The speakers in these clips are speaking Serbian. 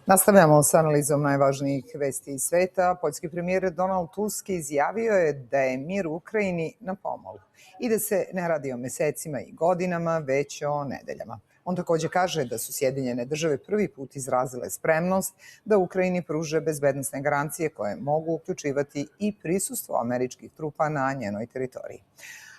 Nastavljamo s analizom najvažnijih vesti iz sveta. Poljski premijer Donald Tusk izjavio je da je mir u Ukrajini na pomolu i da se ne radi o mesecima i godinama, već o nedeljama. On takođe kaže da su Sjedinjene države prvi put izrazile spremnost da Ukrajini pruže bezbednosne garancije koje mogu uključivati i prisustvo američkih trupa na njenoj teritoriji.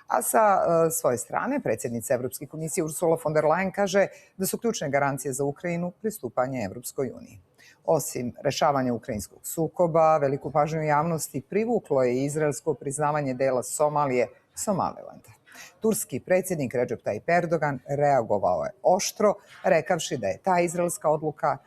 A sa svoje strane, predsjednica Evropske komisije Ursula von der Leyen kaže da su ključne garancije za Ukrajinu pristupanje Evropskoj uniji. Osim rešavanja ukrajinskog sukoba, veliku pažnju javnosti privuklo je i izraelsko priznavanje dela Somalije, Somalilanda. Turski predsjednik Recep Tayyip Erdogan reagovao je oštro, rekavši da je ta izraelska odluka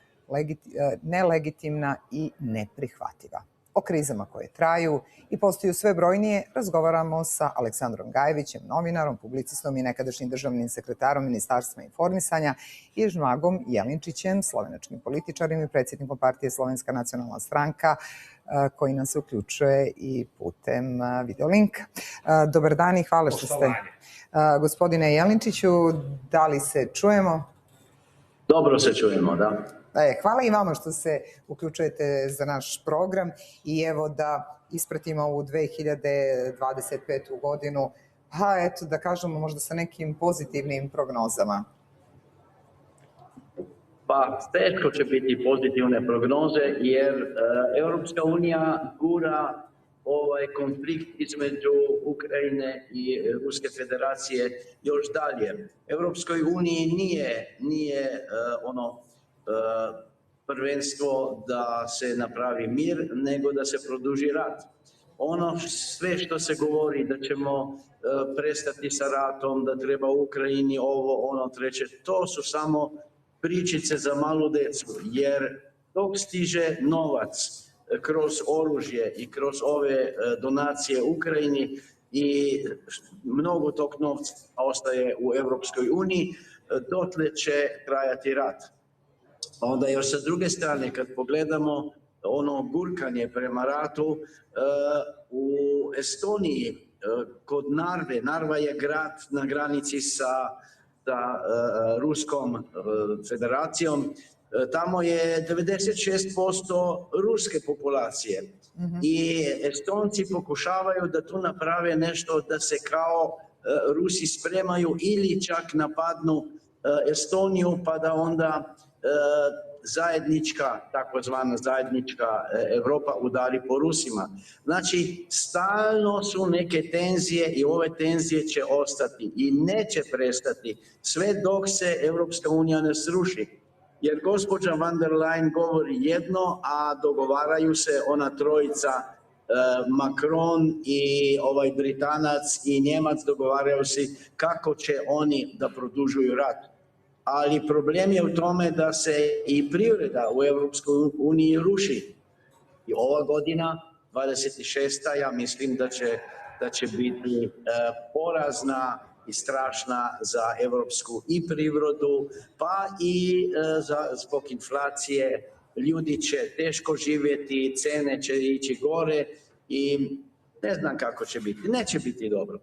nelegitimna i neprihvatljiva. O krizama koje traju i postaju sve brojnije razgovaramo sa Aleksandrom Gajevićem, novinarom, publicistom i nekadašnjim državnim sekretarom Ministarstva informisanja i Žmagom Jelinčićem, slovenačkim političarim i predsjednikom partije Slovenska nacionalna stranka, koji nas se uključuje i putem videolinka. Dobar dan i hvala što ste. Gospodine Jelinčiću, da li se čujemo? Dobro se čujemo, da. Hvala i vama što se uključujete za naš program i evo da ispratimo ovu 2025. godinu, pa eto da kažemo možda sa nekim pozitivnim prognozama. Pa teško će biti pozitivne prognoze jer Europska unija gura ovaj konflikt između Ukrajine i Ruske federacije još dalje. Europskoj uniji nije prvenstvo da se napravi mir, nego da se produži rat. Ono sve što se govori da ćemo prestati sa ratom, da treba u Ukrajini ovo, ono, treće, to su samo pričice za malu decu, jer dok stiže novac kroz oružje i kroz ove donacije Ukrajini i mnogo tog novca ostaje u Europskoj uniji, dotle će trajati rat. Onda još sa druge strane, kad pogledamo ono gurkanje prema ratu, u Estoniji, kod Narve, Narva je grad na granici sa Ruskom federacijom, tamo je 96% ruske populacije i Estonci pokušavaju da tu naprave nešto da se kao Rusi spremaju ili čak napadnu Estoniju pa da onda takozvana zajednička Evropa udari po Rusima. Znači, stalno su neke tenzije i ove tenzije će ostati i neće prestati sve dok se Evropska unija ne sruši. Jer gospođa von der Leyen govori jedno, a dogovaraju se ona trojica, Macron i ovaj Britanac i Njemac, dogovaraju se kako će oni da produžuju rat. Ali problem je u tome da se i privreda u Evropskoj uniji ruši. I ova godina, 26. ja mislim da će biti porazna i strašna za evropsku i privredu, pa i zbog inflacije. Ljudi će teško živjeti, cene će ići gore i ne znam kako će biti. Neće biti dobro.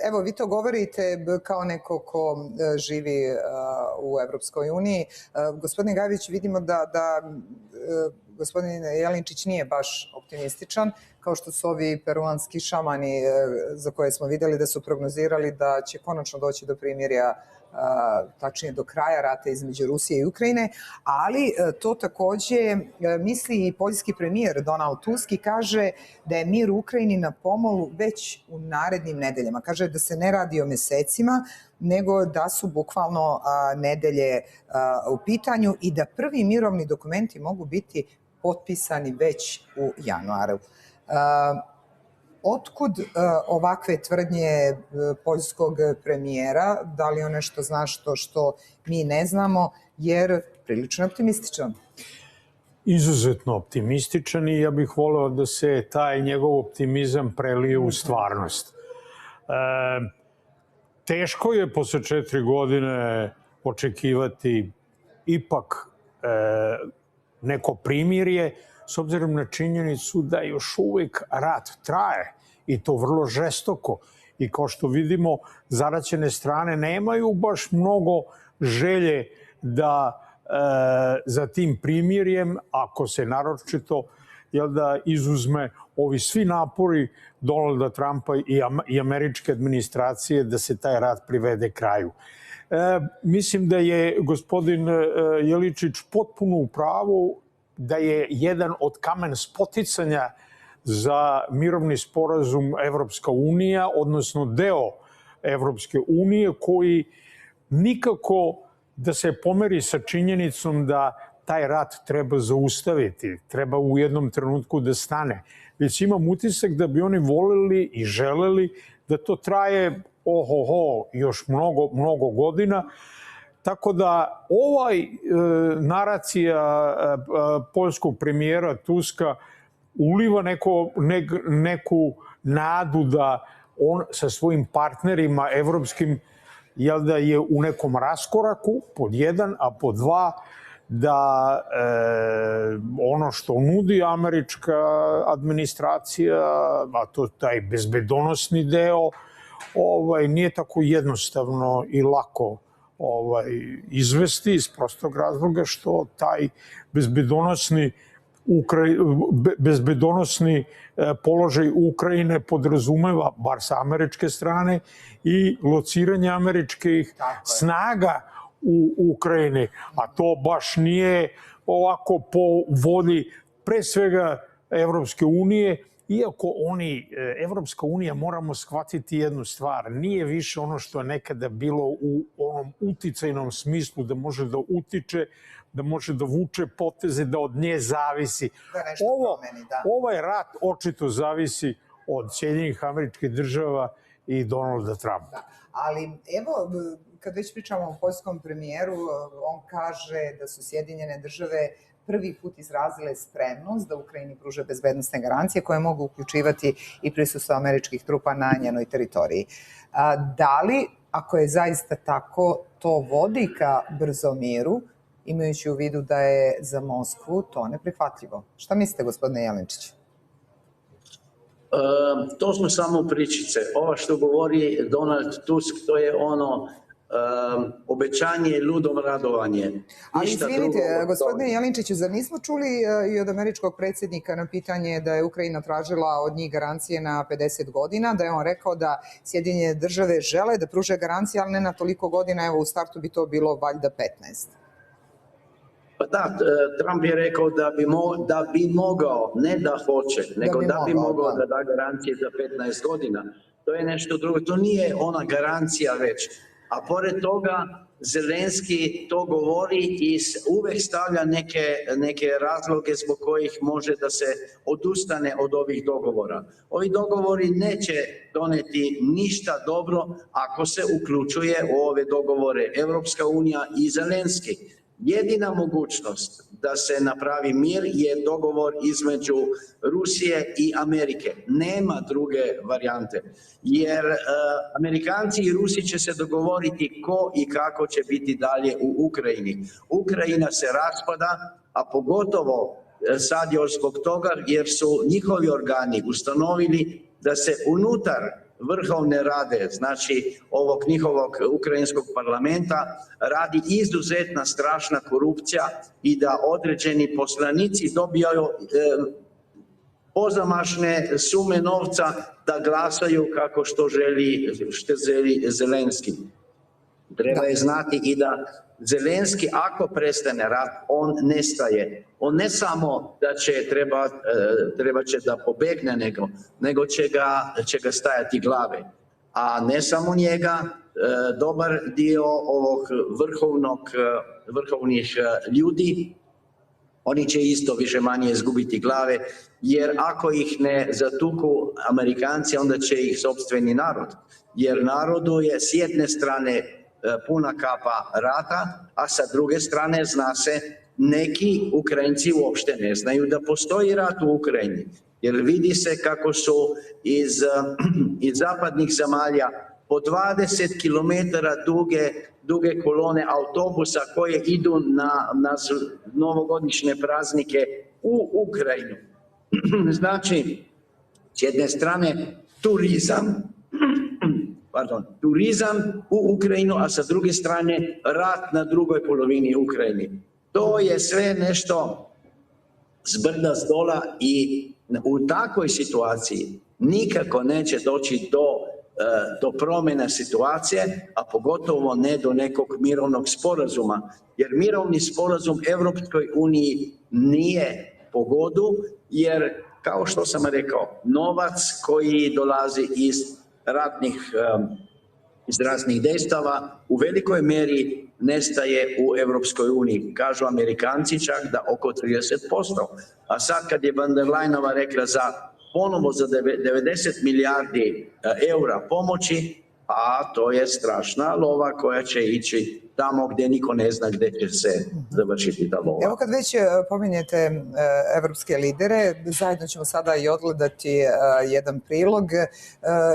Evo, vi to govorite kao neko ko živi u Evropskoj uniji. Gospodin Gajević, vidimo da gospodin Jelinčić nije baš optimističan, kao što su ovi peruanski šamani za koje smo videli da su prognozirali da će konačno doći do primirja, tačnije do kraja rata između Rusije i Ukrajine, ali to takođe misli i poljski premijer Donald Tusk i kaže da je mir u Ukrajini na pomolu već u narednim nedeljama. Kaže da se ne radi o mesecima, nego da su bukvalno nedelje u pitanju i da prvi mirovni dokumenti mogu biti potpisani već u januaru. Otkud ovakve tvrdnje poljskog premijera? Da li on nešto zna što mi ne znamo, jer prilično je optimističan? Izuzetno optimističan i ja bih voleo da se taj njegov optimizam prelije u stvarnost. Teško je posle 4 godine očekivati ipak neko primirje, s obzirom na činjenicu da još uvijek rat traje i to vrlo žestoko. I kao što vidimo, zaraćene strane nemaju baš mnogo želje da za tim primirjem, ako se naročito izuzme ovi svi napori Donalda Trumpa i američke administracije da se taj rat privede kraju. Mislim da je gospodin Jeličić potpuno u pravu da je jedan od kamen spoticanja za mirovni sporazum Evropska unija, odnosno deo Evropske unije, koji nikako da se pomeri sa činjenicom da taj rat treba zaustaviti, treba u jednom trenutku da stane. Već imam utisak da bi oni voleli i želeli da to traje još mnogo godina. Tako da naracija poljskog premijera Tuska uliva neku nadu da on sa svojim partnerima evropskim je u nekom raskoraku, pod jedan, a pod dva, da ono što nudi američka administracija, a to taj bezbedonosni deo, nije tako jednostavno i lako izvesti iz prostog razloga što taj bezbedonosni položaj Ukrajine podrazumeva, bar sa američke strane, i lociranje američkih snaga u Ukrajini, a to baš nije ovako po volji pre svega Evropske unije, iako Evropska unija, moramo shvatiti jednu stvar, nije više ono što je nekada bilo u onom uticajnom smislu da može da utiče, da može da vuče poteze, da od nje zavisi. Ovaj rat očito zavisi od Sjedinjenih Američkih Država i Donalda Trumpa. Ali evo, kad već pričamo o poljskom premijeru, on kaže da su Sjedinjene Države prvi put izrazile spremnost da Ukrajini pruže bezbednosne garancije koje mogu uključivati i prisustvo američkih trupa na njenoj teritoriji. Da li, ako je zaista tako, to vodi ka brzom miru, imajući u vidu da je za Moskvu to neprihvatljivo? Šta mislite, gospodine Jeličić? To su samo pričice. Ovo što govori Donald Tusk, to je ono obećanje ludom radovanje. Ali izvinite, gospodine Jeličiću, zar nismo čuli i od američkog predsjednika na pitanje da je Ukrajina tražila od njih garancije na 50 godina, da je on rekao da Sjedinjene Države žele da pruže garancije, ali ne na toliko godina, evo u startu bi to bilo valjda 15. Pa da, Trump je rekao da bi mogao, ne da hoće, nego da bi mogao da da garancije za 15 godina. To je nešto drugo, to nije ona garancija već. A pored toga, Zelenski to govori i uvek stavlja neke razloge zbog kojih može da se odustane od ovih dogovora. Ovi dogovori neće doneti ništa dobro ako se uključuje u ove dogovore Evropska unija i Zelenski. Jedina mogućnost da se napravi mir je dogovor između Rusije i Amerike. Nema druge varijante. Jer Amerikanci i Rusi će se dogovoriti ko i kako će biti dalje u Ukrajini. Ukrajina se raspada, a pogotovo sad još zbog toga jer su njihovi organi ustanovili da se unutar Vrhovne rade, znači ovog njihovog ukrajinskog parlamenta, radi izuzetna strašna korupcija i da određeni poslanici dobijaju pozamašne sume novca da glasaju kako što želi Zelenski. Treba je znati i da Zelenski, ako prestane rat, on nestaje. On ne samo da treba će da pobegne, nego će ga stajati glave. A ne samo njega, dobar dio ovog vrhovnih ljudi, oni će isto više manje izgubiti glave, jer ako ih ne zatuku Amerikanci, onda će ih sopstveni narod. Jer narodu je s jedne strane puna kapa rata, a sa druge strane zna se neki Ukrajinci uopšte ne znaju da postoji rat u Ukrajini. Jer vidi se kako su iz zapadnih zemalja po 20 km duge kolone autobusa koje idu na novogodišnje praznike u Ukrajinu. Znači, s jedne strane turizam u Ukrajinu, a sa druge strane rat na drugoj polovini Ukrajini. To je sve nešto zbrda zdola i u takvoj situaciji nikako neće doći do promjene situacije, a pogotovo ne do nekog mirovnog sporazuma. Jer mirovni sporazum Evropskoj uniji nije pogodu, jer kao što sam rekao, novac koji dolazi iz raznih dejstava u velikoj mjeri nestaje u Evropskoj uniji. Kažu Amerikanci čak da oko 30%. A sad kad je van der Leyenova rekla ponovo za 90 milijardi eura pomoći, a to je strašna lova koja će ići tamo gdje niko ne zna gdje će se završiti ta lova. Evo kad već pominjete evropske lidere, zajedno ćemo sada i odgledati jedan prilog.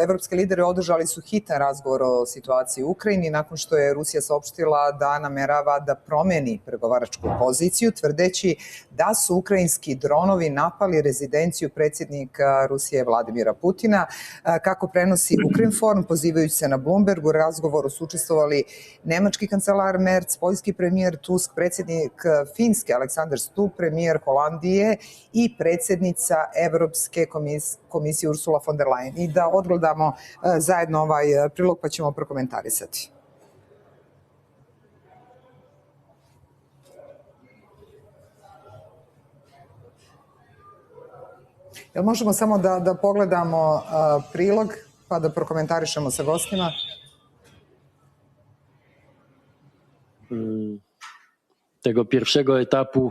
Evropske lidere održali su hitan razgovor o situaciji u Ukrajini nakon što je Rusija saopštila da namerava da promeni pregovaračku poziciju, tvrdeći da su ukrajinski dronovi napali rezidenciju predsjednika Rusije Vladimira Putina. Kako prenosi Ukrinform, pozivajući se na Bloomberg, u razgovoru su učestvovali nemački kancelar Merz, poljski premijer Tusk, predsjednik Finske Aleksandar Stubb, premijer Holandije i predsjednica Evropske komisije Ursula von der Leyen. I da odgledamo zajedno ovaj prilog pa ćemo prokomentarisati. Jel možemo samo da pogledamo prilog pa da prokomentarišemo sa gostima? Tego pierwszego etapu.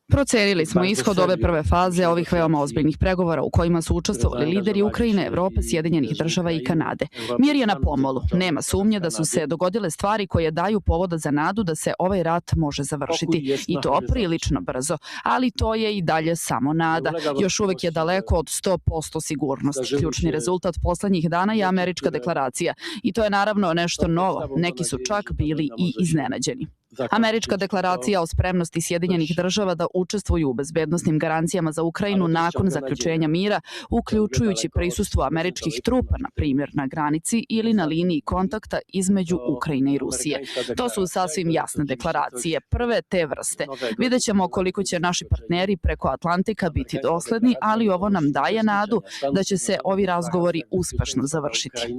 Procenili smo ishod ove prve faze ovih veoma ozbiljnih pregovora u kojima su učestvovali lideri Ukrajine, Evrope, Sjedinjenih država i Kanade. Mir je na pomolu. Nema sumnje da su se dogodile stvari koje daju povoda za nadu da se ovaj rat može završiti. I to prilično brzo. Ali to je i dalje samo nada. Još uvek je daleko od 100% sigurnosti. Ključni rezultat poslednjih dana je američka deklaracija. I to je naravno nešto novo. Neki su čak bili i iznenađeni. Američka deklaracija o spremnosti Sjedinjenih država da učestvuju u bezbednosnim garancijama za Ukrajinu nakon zaključenja mira, uključujući prisustvo američkih trupa, na primjer na granici ili na liniji kontakta između Ukrajine i Rusije. To su sasvim jasne deklaracije, prve te vrste. Vidjet ćemo koliko će naši partneri preko Atlantika biti dosledni, ali ovo nam daje nadu da će se ovi razgovori uspešno završiti.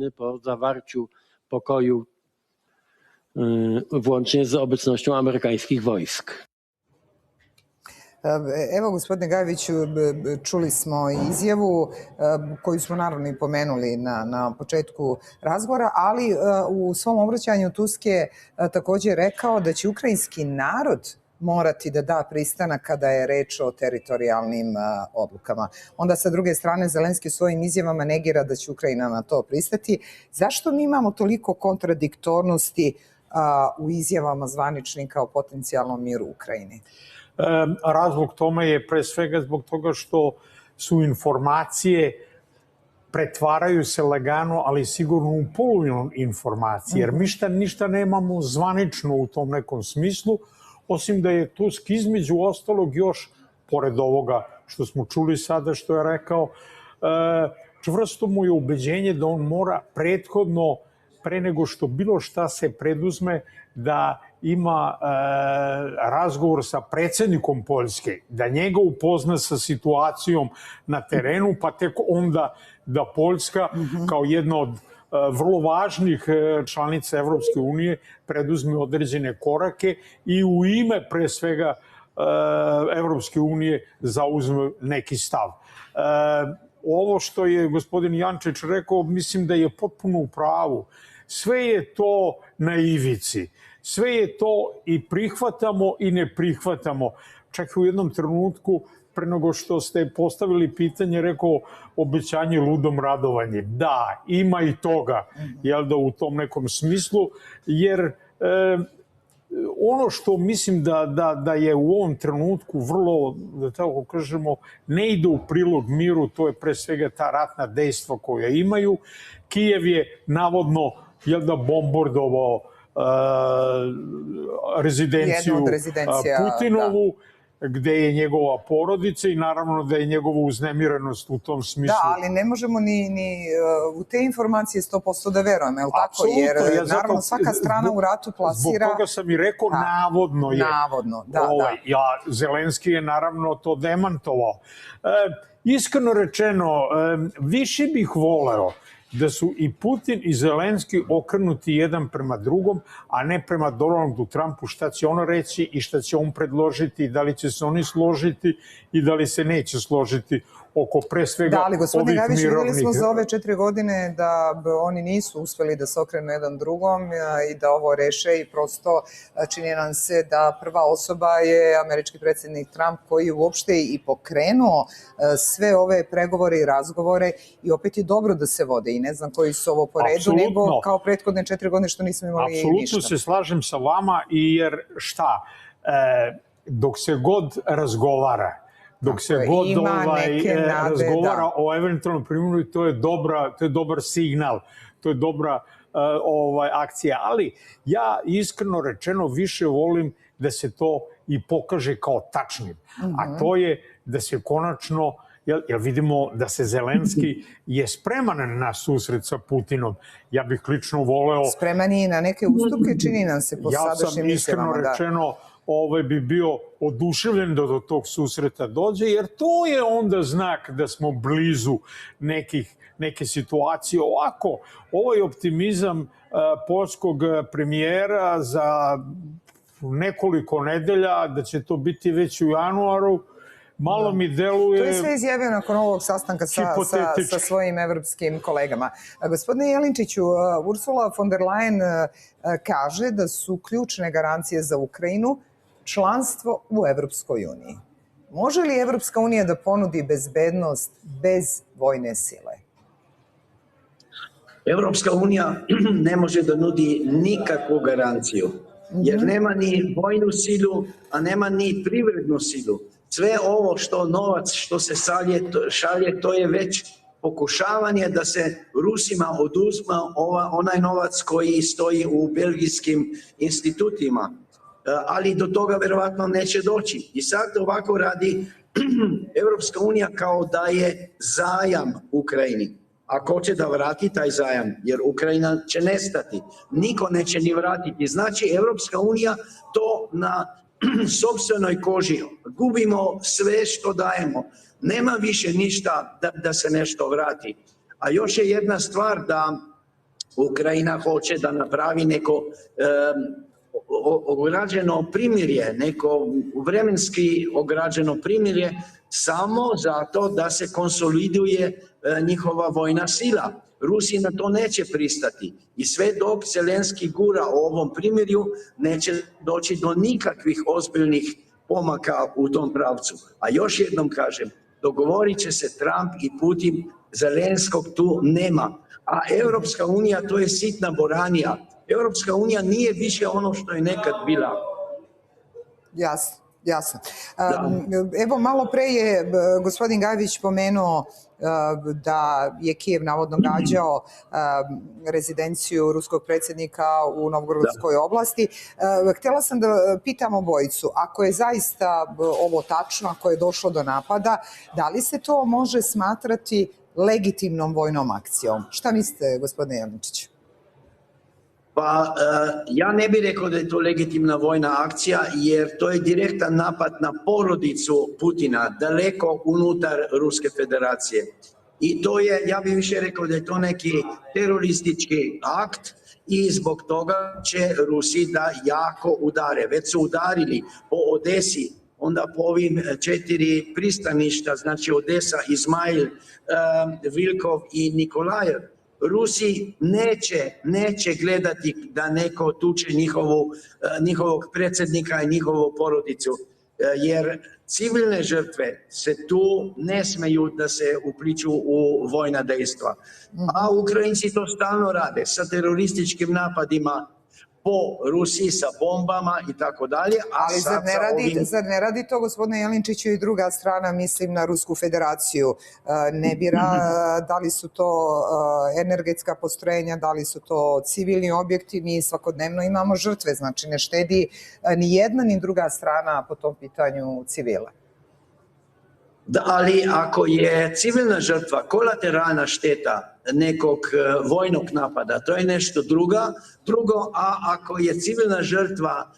Włącznie z obecnością amerykańskich wojsk. Evo, gospodine Gajeviću, čuli smo izjavu koju smo naravno i pomenuli na početku razgovora, ali u svom obraćanju Tusk je također rekao da će ukrajinski narod morati da da pristanak kada je reč o teritorijalnim odlukama. Onda sa druge strane Zelenski u svojim izjavama negira da će Ukrajina na to pristati. Zašto mi imamo toliko kontradiktornosti u izjavama zvaničnika o potencijalnom miru u Ukrajini? Razlog tome je pre svega zbog toga što su informacije pretvaraju se lagano, ali sigurno u polu informacije, jer mi ništa nemamo zvanično u tom nekom smislu, osim da je Tusk između ostalog još, pored ovoga što smo čuli sada što je rekao, čvrsto mu je ubeđenje da on mora prethodno, pre nego što bilo šta se preduzme, da ima razgovor sa predsjednikom Poljske, da njega upozna sa situacijom na terenu, pa tek onda da Poljska kao jedna od vrlo važnih članica Evropske unije preduzme određene korake i u ime pre svega Evropske unije zauzme neki stav. Ovo što je gospodin Jančić rekao, mislim da je potpuno u pravu. Sve je to na ivici. Sve je to i prihvatamo i ne prihvatamo. Čak i u jednom trenutku, pre nego što ste postavili pitanje, rekao obećanje ludom radovanje. Da, ima i toga, jel da, u tom nekom smislu, jer ono što mislim da je u ovom trenutku vrlo, da tako kažemo, ne ide u prilog miru, to je pre svega ta ratna dejstva koja imaju. Kijev je navodno, jel da, bombardovao rezidenciju Putinovu gde je njegova porodica i naravno da je njegova uznemirenost u tom smislu. Da, ali ne možemo ni u te informacije 100% da verujemo, je li tako? Jer naravno svaka strana u ratu plasira... Zbog toga sam i rekao navodno je. Navodno, da. Zelenski je naravno to demantovao. Iskreno rečeno, više bih voleo da su i Putin i Zelenski okrenuti jedan prema drugom, a ne prema Donaldu Trumpu šta će on reći i šta će on predložiti, da li će se oni složiti i da li se neće složiti oko pre svega ovih mirovnih... Da, ali gospodine Gavić, videli smo za ove 4 godine da oni nisu uspeli da se okrenu jedan drugom i da ovo reše i prosto čini nam se da prva osoba je američki predsjednik Trump koji uopšte i pokrenuo sve ove pregovore i razgovore i opet je dobro da se vode i ne znam koji su ovo po redu, nego kao prethodne 4 godine što nismo imali ništa. Apsolutno se slažem sa vama jer šta, dok se god razgovara, dok se god razgovara o eventualnom primjeru, to je dobar signal, to je dobra akcija. Ali ja iskreno rečeno više volim da se to i pokaže kao tačnim. A to je da se konačno, jer vidimo da se Zelenski je spreman na susret sa Putinom. Ja bih lično voleo... Spreman i na neke ustupke, čini nam se po sadašnjim izjavama. Ja sam iskreno rečeno bi bio oduševljen da do tog susreta dođe, jer to je onda znak da smo blizu neke situacije. Ovako, ovaj optimizam poljskog premijera za nekoliko nedelja, da će to biti već u januaru, malo mi deluje... To je sve izjavio nakon ovog sastanka sa svojim evropskim kolegama. Gospodine Jelinčiću, Ursula von der Leyen kaže da su ključne garancije za Ukrajinu članstvo u Evropskoj uniji. Može li Evropska unija da ponudi bezbednost bez vojne sile? Evropska unija ne može da nudi nikakvu garanciju, jer nema ni vojnu silu, a nema ni privrednu silu. Sve ovo novac što se šalje, to je već pokušavanje da se Rusima oduzma onaj novac koji stoji u belgijskim institutima. Ali do toga verovatno neće doći. I sad ovako radi Evropska unija kao daje zajam Ukrajini. Ako će da vrati taj zajam, jer Ukrajina će nestati, niko neće ni vratiti. Znači, Evropska unija to na sopstvenoj koži. Gubimo sve što dajemo. Nema više ništa da se nešto vrati. A još je jedna stvar da Ukrajina hoće da napravi neko ograđeno primirje, neko vremenski ograđeno primirje samo zato da se konsoliduje njihova vojna sila. Rusi na to neće pristati i sve dok Zelenski gura o ovom primirju neće doći do nikakvih ozbiljnih pomaka u tom pravcu. A još jednom kažem, dogovorit će se Trump i Putin, Zelenskog tu nema. A Evropska unija to je sitna boranija. Evropska unija nije više ono što je nekad bila. Jasno. Evo, malo pre je gospodin Gajić pomenuo da je Kijev navodno gađao rezidenciju ruskog predsjednika u Novgorodskoj oblasti. Htjela sam da pitam obojicu, ako je zaista ovo tačno, ako je došlo do napada, da li se to može smatrati legitimnom vojnom akcijom? Šta mislite, gospodine Jelinčiću? Pa ja ne bih rekao da je to legitimna vojna akcija, jer to je direktan napad na porodicu Putina, daleko unutar Ruske federacije. I to je, ja bih više rekao da je to neki teroristički akt i zbog toga će Rusi da jako udare. Već su udarili po Odesi, onda po ovim 4 pristaništa, znači Odesa, Izmail, Vilkov i Nikolajev. Rusi neće gledati da neko tuče njihovog predsjednika i njihovu porodicu, jer civilne žrtve se tu ne smeju da se upliću u vojna dejstva. A Ukrajinci to stalno rade sa terorističkim napadima po Rusiji sa bombama i tako dalje. Ali zar ne radi to, gospodine Jelinčiću, i druga strana, mislim na Rusku federaciju, ne bira da li su to energetska postrojenja, da li su to civilni objekti, mi svakodnevno imamo žrtve, znači ne štedi ni jedna ni druga strana po tom pitanju civila. Da, ali ako je civilna žrtva kolateralna šteta nekog vojnog napada, to je nešto drugo, a ako je civilna žrtva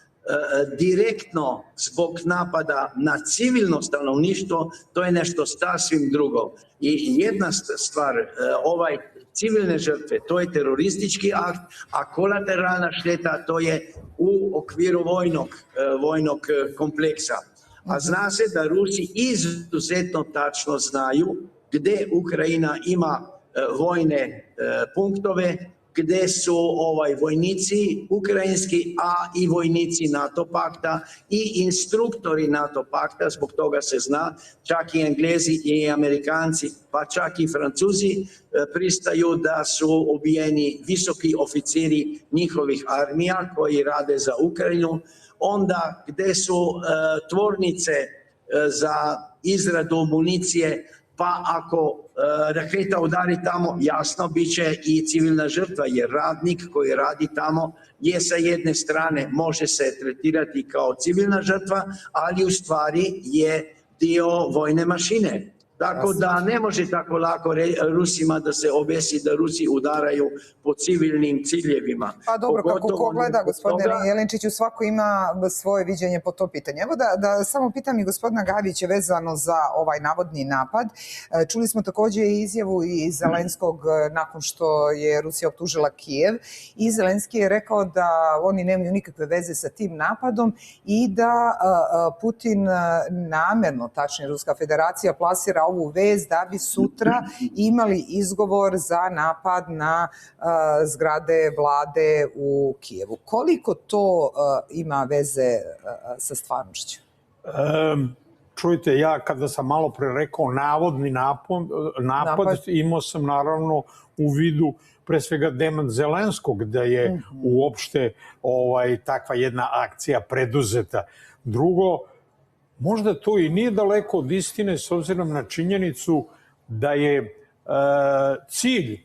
direktno zbog napada na civilno stanovništvo, to je nešto sasvim drugo. I jedna stvar, civilne žrtve, to je teroristički akt, a kolateralna šteta to je u okviru vojnog kompleksa. A zna se da Rusi izuzetno tačno znaju gdje Ukrajina ima vojne punktove, gdje su vojnici ukrajinski, a i vojnici NATO pakta i instruktori NATO pakta, zbog toga se zna, čak i Englezi i Amerikanci, pa čak i Francuzi pristaju da su ubijeni visoki oficiri njihovih armija koji rade za Ukrajinu. Onda gdje su tvornice za izradu municije, pa ako raketa udari tamo, jasno bit će i civilna žrtva, jer radnik koji radi tamo je sa jedne strane može se tretirati kao civilna žrtva, ali u stvari je dio vojne mašine. Tako da ne može tako lako Rusima da se obesi da Rusi udaraju po civilnim ciljevima. Pa dobro, kako ko gleda, gospodine Jelinčiću, svako ima svoje viđenje po to pitanje. Evo da samo pitam i gospodina Gavića vezano za ovaj navodni napad. Čuli smo također izjavu i Zelenskog nakon što je Rusija optužila Kijev i Zelenski je rekao da oni nemaju nikakve veze sa tim napadom i da Putin namjerno, tačnije Ruska federacija, plasira ovu vez da bi sutra imali izgovor za napad na zgrade vlade u Kijevu. Koliko to ima veze sa stvarnošću? Čujte, ja kada sam malo pre rekao navodni napad, imao sam naravno u vidu pre svega demant Zelenskog, da je uopšte takva jedna akcija preduzeta. Drugo, možda to i nije daleko od istine s obzirom na činjenicu da je cilj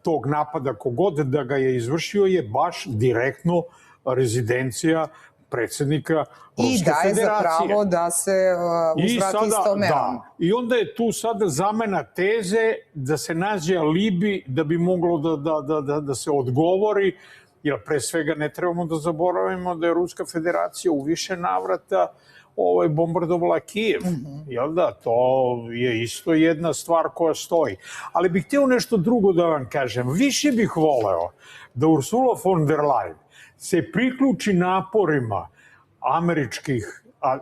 tog napada, kogod da ga je izvršio, je baš direktno rezidencija predsjednika Ruske federacije. I daje za pravo da se uzvrati istom merom. I onda je tu sada zamena teze da se nađe alibi da bi moglo da se odgovori, jer pre svega ne trebamo da zaboravimo da je Ruska federacija u više navrata bombardovala Kijev. Jel da? To je isto jedna stvar koja stoji. Ali bih htio nešto drugo da vam kažem. Više bih voleo da Ursula von der Leyen se priključi naporima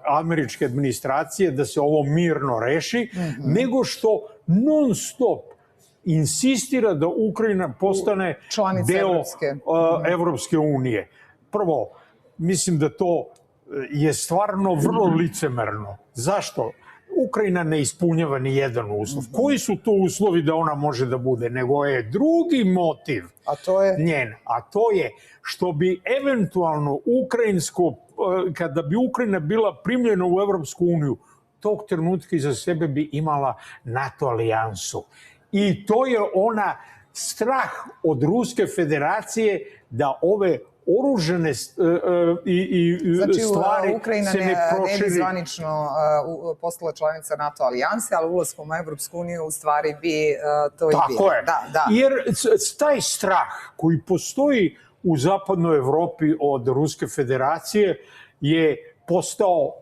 američke administracije da se ovo mirno reši, nego što non stop insistira da Ukrajina postane deo Evropske unije. Prvo, mislim da to je stvarno vrlo licemerno. Zašto? Ukrajina ne ispunjava ni jedan uslov. Koji su to uslovi da ona može da bude? Nego je drugi motiv njen, a to je što bi eventualno kada bi Ukrajina bila primljena u Evropsku uniju, tog trenutka iza sebe bi imala NATO alijansu. I to je ona strah od Ruske federacije da ove oružane stvari se ne proširi. Ne bi zvanično postala članica NATO alijanse, ali ulaskom u Evropsku uniju u stvari bi to i bilo. Tako je. Jer taj strah koji postoji u zapadnoj Evropi od Ruske federacije je postao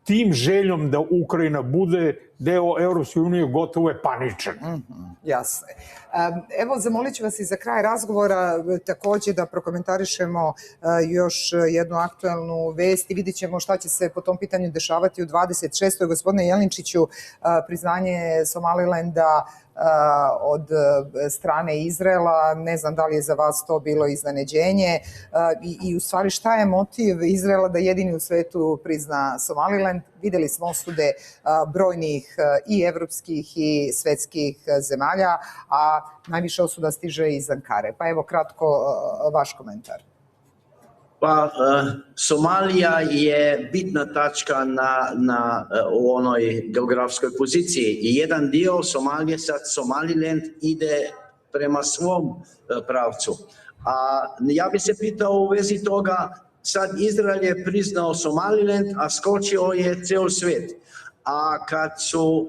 tim željom da Ukrajina bude deo Evropske unije gotovo je paničan. Jasno je. Evo, zamolit ću vas i za kraj razgovora također da prokomentarišemo još jednu aktuelnu vest i vidit ćemo šta će se po tom pitanju dešavati u 26. Gospodine Jelinčiću, priznanje Somalilanda od strane Izraela. Ne znam da li je za vas to bilo iznenađenje i u stvari šta je motiv Izraela da jedini u svetu prizna Somaliland. Videli smo osude brojnih i evropskih i svetskih zemalja, a najviše osuda stiže iz Ankare. Pa evo kratko vaš komentar. Pa, Somalija je bitna tačka u onoj geografskoj poziciji i jedan dio Somalije, sad Somaliland, ide prema svom pravcu. A ja bi se pitao u vezi toga, sad Izrael je priznao Somaliland, a skočio je ceo svijet. A kad su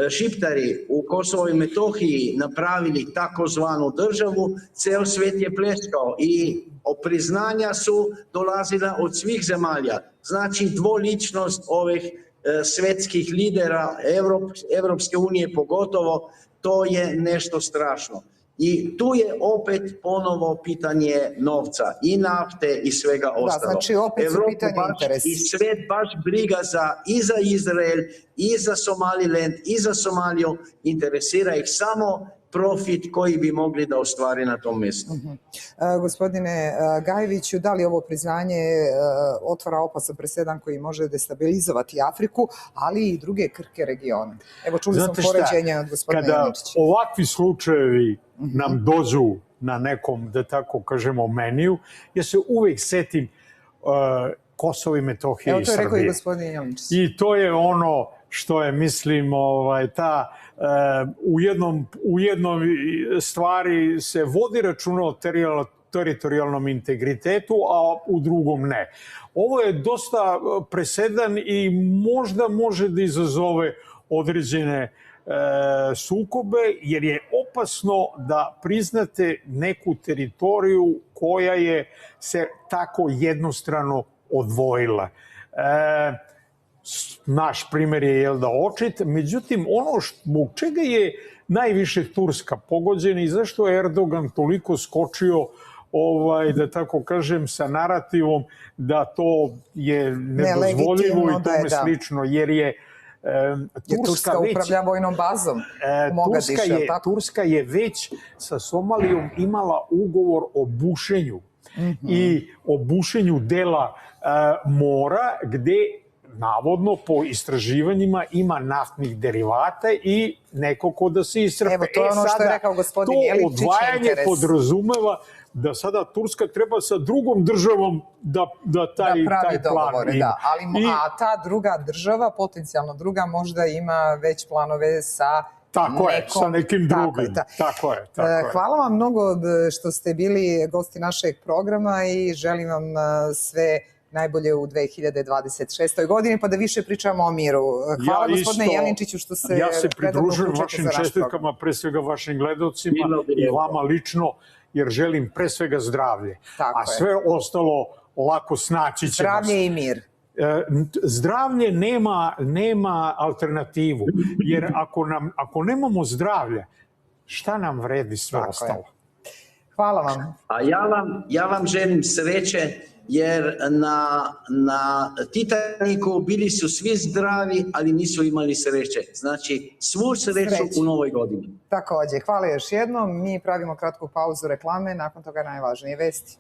Šiptari u Kosovo i Metohiji napravili takozvanu državu, ceo svijet je pleskao i priznanja su dolazila od svih zemalja. Znači dvoličnost ovih svjetskih lidera, Evropske unije pogotovo, to je nešto strašno. I tu je opet ponovo pitanje novca i nafte i svega ostalo. Znači opet su pitanje interesa. I svet baš briga i za Izrael, i za Somaliland, i za Somaliju. Interesira ih samo profit koji bi mogli da ostvari na tom mjestu. Gospodine Gajeviću, da li ovo priznanje otvara opasan presedan koji može destabilizovati Afriku, ali i druge krhke regione? Evo, čuli smo poređenje od gospodina Jančića. Kada ovakvi slučajevi nam dođu na nekom, da tako kažemo, meniju, ja se uvek setim Kosovo i Metohije i Srbije. Evo, to je rekao i gospodin Jančić. I to je ono što je, mislim, u jednom stvari se vodi računa o teritorijalnom integritetu, a u drugom ne. Ovo je dosta presedan i možda može da izazove određene sukobe, jer je opasno da priznate neku teritoriju koja je se tako jednostrano odvojila. Naš primjer je očit, međutim ono zbog čega je najviše Turska pogođena i zašto je Erdogan toliko skočio, da tako kažem, sa narativom da to je nedozvoljivo i tome slično, jer je Turska upravlja vojnom bazom u Mogadišu, je li tako? Turska je već sa Somalijom imala ugovor o bušenju i o bušenju dela mora gde navodno po istraživanjima ima naftnih derivata i neko ko da se iscrpe. Evo, to je ono što je rekao gospodin Jeličić. To odvajanje podrazumeva da sada Turska treba sa drugom državom da taj plan ima. A ta druga država, potencijalno druga, možda ima već planove sa nekim drugim. Tako je. Hvala vam mnogo što ste bili gosti našeg programa i želim vam sve najbolje u 2026. godini, pa da više pričamo o miru. Hvala gospodine Janinčiću što se ja se pridružujem vašim čestitkama, pre svega vašim gledalcima i vama lično, jer želim pre svega zdravlje. A sve ostalo lako snaći ćemo. Zdravlje i mir. Zdravlje nema alternativu, jer ako nemamo zdravlje, šta nam vredi sve ostalo? Hvala vam. A ja vam želim sreće, jer na Titaniku bili su svi zdravi, ali nisu imali sreće. Znači, svu sreću u novoj godini. Također, hvala još jednom. Mi pravimo kratku pauzu reklame, nakon toga najvažnije vesti.